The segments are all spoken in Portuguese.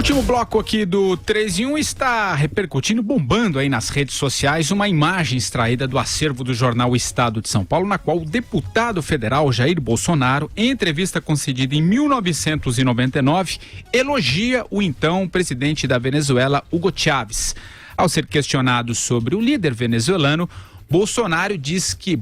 Último bloco aqui do 3 em 1 está repercutindo, bombando aí nas redes sociais, uma imagem extraída do acervo do jornal Estado de São Paulo, na qual o deputado federal Jair Bolsonaro, em entrevista concedida em 1999, elogia o então presidente da Venezuela, Hugo Chávez. Ao ser questionado sobre o líder venezuelano, Bolsonaro diz que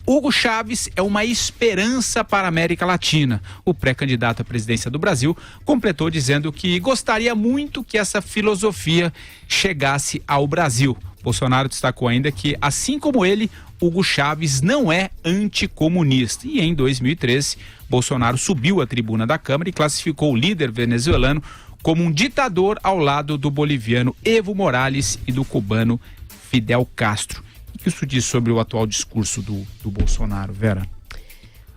Hugo Chávez é uma esperança para a América Latina. O pré-candidato à presidência do Brasil completou dizendo que gostaria muito que essa filosofia chegasse ao Brasil. Bolsonaro destacou ainda que, assim como ele, Hugo Chávez não é anticomunista. E em 2013, Bolsonaro subiu à tribuna da Câmara e classificou o líder venezuelano como um ditador ao lado do boliviano Evo Morales e do cubano Fidel Castro. O que isso diz sobre o atual discurso do Bolsonaro, Vera?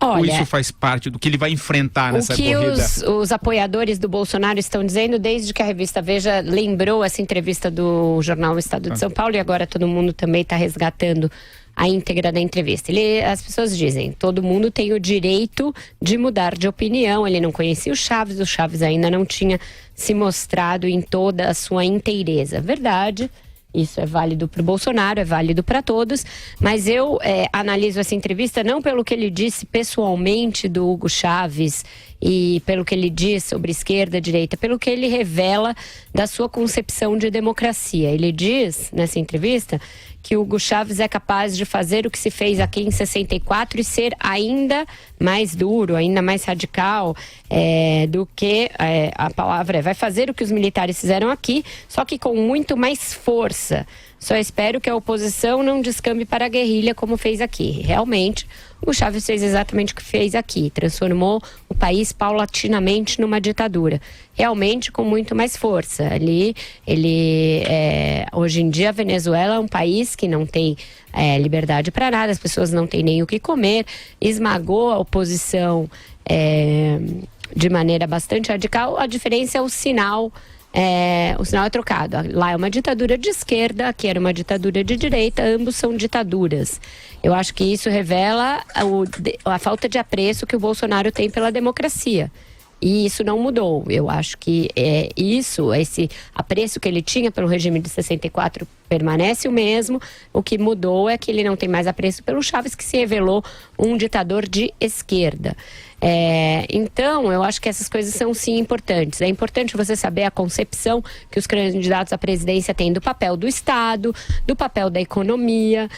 Olha, ou isso faz parte do que ele vai enfrentar nessa corrida? O que os apoiadores do Bolsonaro estão dizendo desde que a revista Veja lembrou essa entrevista do jornal Estado de São Paulo, e agora todo mundo também está resgatando a íntegra da entrevista. As pessoas dizem, todo mundo tem o direito de mudar de opinião. Ele não conhecia o Chávez ainda não tinha se mostrado em toda a sua inteireza. Verdade. Isso é válido para o Bolsonaro, é válido para todos, mas eu analiso essa entrevista não pelo que ele disse pessoalmente do Hugo Chávez e pelo que ele diz sobre esquerda e direita, pelo que ele revela da sua concepção de democracia. Ele diz, nessa entrevista, que Hugo Chávez é capaz de fazer o que se fez aqui em 64 e ser ainda mais duro, ainda mais radical do que a palavra vai fazer o que os militares fizeram aqui, só que com muito mais força. Só espero que a oposição não descambe para a guerrilha como fez aqui. Realmente, o Chávez fez exatamente o que fez aqui. Transformou o país paulatinamente numa ditadura. Realmente com muito mais força. Hoje em dia, a Venezuela é um país que não tem liberdade para nada. As pessoas não têm nem o que comer. Esmagou a oposição de maneira bastante radical. A diferença é o sinal. O sinal é trocado. Lá é uma ditadura de esquerda, aqui era uma ditadura de direita, ambos são ditaduras. Eu acho que isso revela a falta de apreço que o Bolsonaro tem pela democracia. E isso não mudou. Eu acho que esse apreço que ele tinha pelo regime de 64 permanece o mesmo. O que mudou é que ele não tem mais apreço pelo Chávez, que se revelou um ditador de esquerda. Então, eu acho que essas coisas são sim importantes. É importante você saber a concepção que os candidatos à presidência têm do papel do Estado, do papel da economia,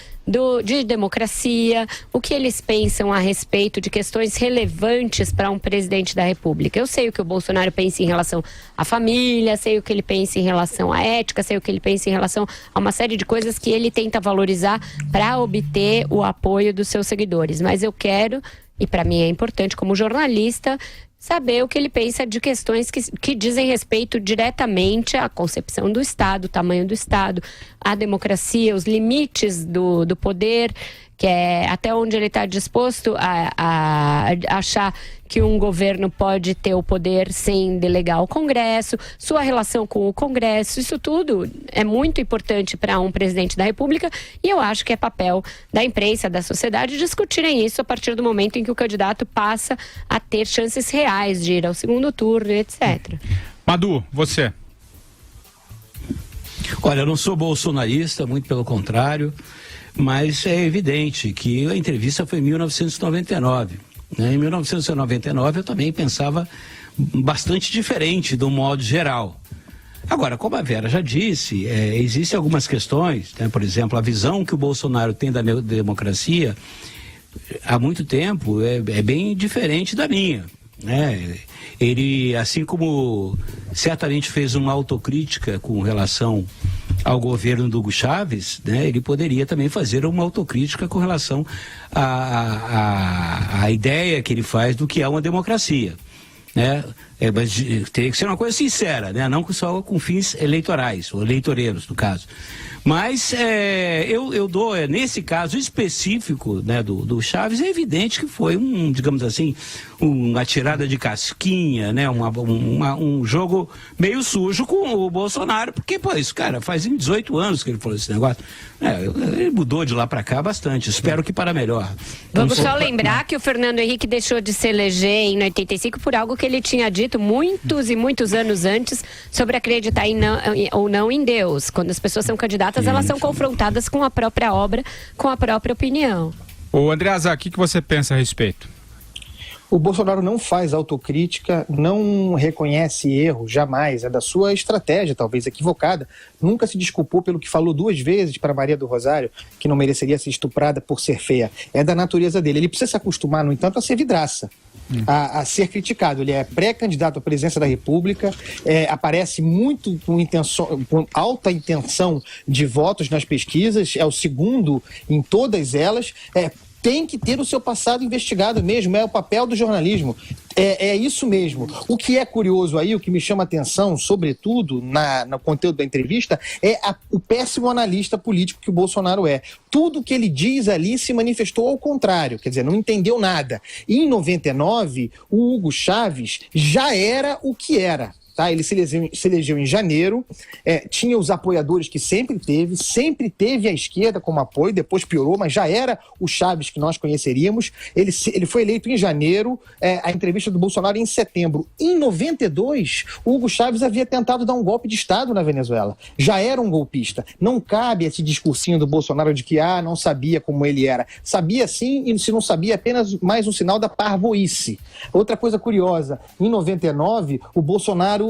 de democracia, o que eles pensam a respeito de questões relevantes para um presidente da República. Eu sei o que o Bolsonaro pensa em relação à família, sei o que ele pensa em relação à ética, sei o que ele pensa em relação a uma série de coisas que ele tenta valorizar para obter o apoio dos seus seguidores. Mas eu quero, e para mim é importante como jornalista, saber o que ele pensa de questões que dizem respeito diretamente à concepção do Estado, o tamanho do Estado, a democracia, os limites do poder, que é até onde ele está disposto a achar que um governo pode ter o poder sem delegar ao Congresso, sua relação com o Congresso. Isso tudo é muito importante para um presidente da República, e eu acho que é papel da imprensa, da sociedade, discutirem isso a partir do momento em que o candidato passa a ter chances reais de ir ao segundo turno, etc. Madu, você? Olha, eu não sou bolsonarista, muito pelo contrário, mas é evidente que a entrevista foi em 1999. Em 1999 eu também pensava bastante diferente do modo geral. Agora, como a Vera já disse, existem algumas questões, por exemplo, a visão que o Bolsonaro tem da democracia há muito tempo é bem diferente da minha. Ele, assim como certamente fez uma autocrítica com relação ao governo do Hugo Chávez, ele poderia também fazer uma autocrítica com relação à ideia que ele faz do que é uma democracia. Mas teria que ser uma coisa sincera, não só com fins eleitorais, ou eleitoreiros, no caso. Mas eu dou, nesse caso específico do Chávez, é evidente que foi digamos assim, uma tirada de casquinha, um jogo meio sujo com o Bolsonaro, porque, isso, cara, faz 18 anos que ele falou esse negócio. Ele mudou de lá para cá bastante, espero que para melhor. Vamos só lembrar que o Fernando Henrique deixou de se eleger em 85 por algo que ele tinha dito questionamento muitos e muitos anos antes sobre acreditar ou não em Deus. Quando as pessoas são candidatas, elas são confrontadas com a própria obra, com a própria opinião. Ô Andreasa, o que você pensa a respeito? O Bolsonaro não faz autocrítica, não reconhece erro, jamais. É da sua estratégia, talvez equivocada. Nunca se desculpou pelo que falou 2 vezes para Maria do Rosário, que não mereceria ser estuprada por ser feia. É da natureza dele. Ele precisa se acostumar, no entanto, a ser vidraça. A ser criticado. Ele é pré-candidato à presidência da República, aparece muito com alta intenção de votos nas pesquisas, é o segundo em todas elas, tem que ter o seu passado investigado mesmo, é o papel do jornalismo, é isso mesmo. O que é curioso aí, o que me chama a atenção, sobretudo no conteúdo da entrevista, é o péssimo analista político que o Bolsonaro é. Tudo que ele diz ali se manifestou ao contrário, quer dizer, não entendeu nada. E em 99, o Hugo Chávez já era o que era. Tá, ele se elegeu em janeiro, tinha os apoiadores que sempre teve a esquerda como apoio, depois piorou, mas já era o Chávez que nós conheceríamos. Ele foi eleito em janeiro, a entrevista do Bolsonaro em setembro. Em 92, o Hugo Chávez havia tentado dar um golpe de Estado na Venezuela. Já era um golpista. Não cabe esse discursinho do Bolsonaro de que não sabia como ele era. Sabia sim, e se não sabia, apenas mais um sinal da parvoíce. Outra coisa curiosa, em 99, o Bolsonaro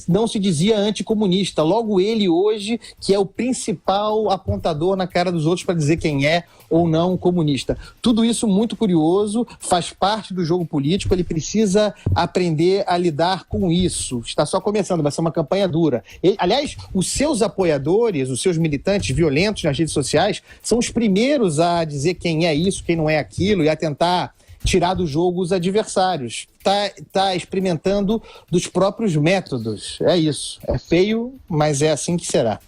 não se dizia anticomunista. Logo ele hoje, que é o principal apontador na cara dos outros para dizer quem é ou não comunista. Tudo isso muito curioso, faz parte do jogo político, ele precisa aprender a lidar com isso. Está só começando, vai ser uma campanha dura. Aliás, os seus apoiadores, os seus militantes violentos nas redes sociais, são os primeiros a dizer quem é isso, quem não é aquilo, e a tentar tirar do jogo os adversários. Tá experimentando dos próprios métodos. É isso. É feio, mas é assim que será.